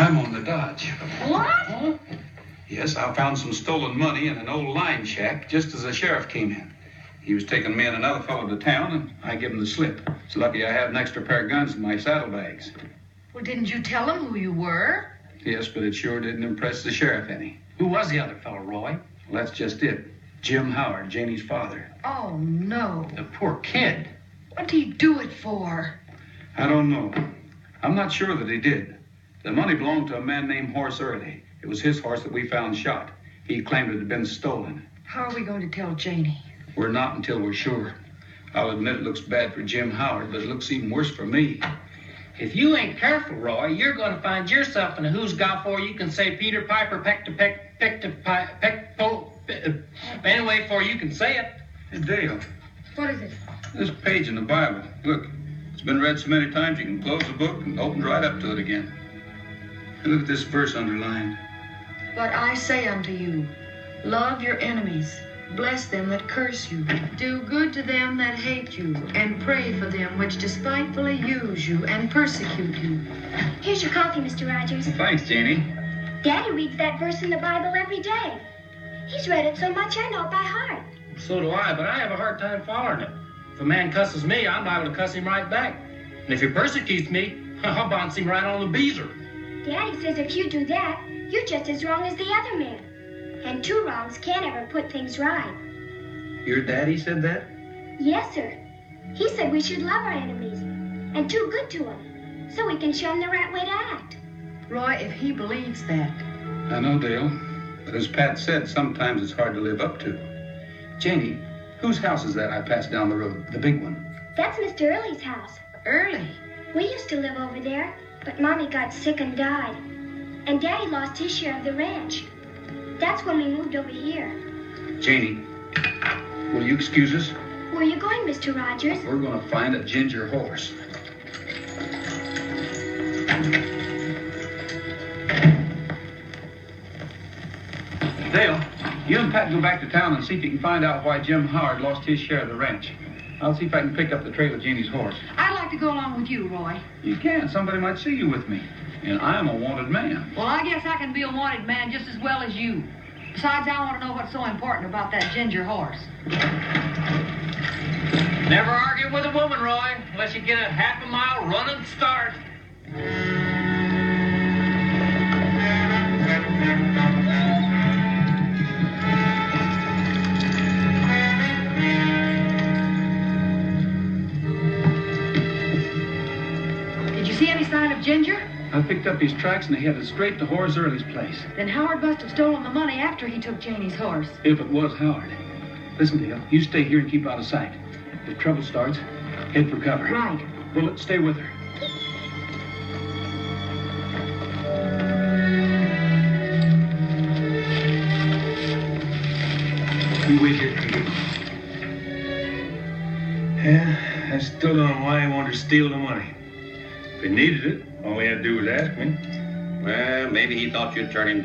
I'm on the dodge. What? Huh? Yes, I found some stolen money in an old line shack just as the sheriff came in. He was taking me and another fellow to town, and I give him the slip. It's lucky I have an extra pair of guns in my saddlebags. Well, didn't you tell him who you were? Yes, but it sure didn't impress the sheriff any. Who was the other fellow, Roy? Well, that's just it. Jim Howard, Janie's father. Oh, no. The poor kid. What did he do it for? I don't know. I'm not sure that he did. The money belonged to a man named Horace Early. It was his horse that we found shot. He claimed it had been stolen. How are we going to tell Janie? We're not until we're sure. I'll admit it looks bad for Jim Howard, but it looks even worse for me. If you ain't careful, Roy, you're going to find yourself in a who's got for you can say Peter Piper peck to peck, peck to peck, po. Anyway, before you can say it. Hey, Dale. What is it? This page in the Bible. Look, it's been read so many times you can close the book and open right up to it again. And look at this verse underlined. But I say unto you, love your enemies, bless them that curse you, do good to them that hate you, and pray for them which despitefully use you and persecute you. Here's your coffee, Mr. Rogers. Thanks, Janie. Daddy reads that verse in the Bible every day. He's read it so much I know it by heart. So do I, but I have a hard time following it. If a man cusses me, I'm liable to cuss him right back. And if he persecutes me, I'll bounce him right on the beezer. Daddy says if you do that, you're just as wrong as the other man. And two wrongs can't ever put things right. Your daddy said that? Yes, sir. He said we should love our enemies and do good to them so we can show them the right way to act. Roy, if he believes that. I know, Dale. But as Pat said, sometimes it's hard to live up to. Janie, whose house is that I passed down the road? The big one. That's Mr. Early's house. Early. We used to live over there, but Mommy got sick and died. And Daddy lost his share of the ranch. That's when we moved over here. Janie, will you excuse us? Where are you going, Mr. Rogers? We're going to find a ginger horse. Dale, you and Pat go back to town and see if you can find out why Jim Howard lost his share of the ranch. I'll see if I can pick up the trail of Janie's horse. I'd like to go along with you, Roy. You can. Somebody might see you with me. And I'm a wanted man. Well, I guess I can be a wanted man just as well as you. Besides, I want to know what's so important about that ginger horse. Never argue with a woman, Roy, unless you get a half a mile running start. Did you see any sign of Ginger? I picked up his tracks and they headed straight to Horace Early's place. Then Howard must have stolen the money after he took Janie's horse. If it was Howard. Listen, Dale, you stay here and keep out of sight. If trouble starts, head for cover. Right. Bullet, stay with her. You wait here, Peter. Yeah, I still don't know why he wanted to steal the money. If he needed it, all he had to do was ask me. Well, maybe he thought you'd turn him down.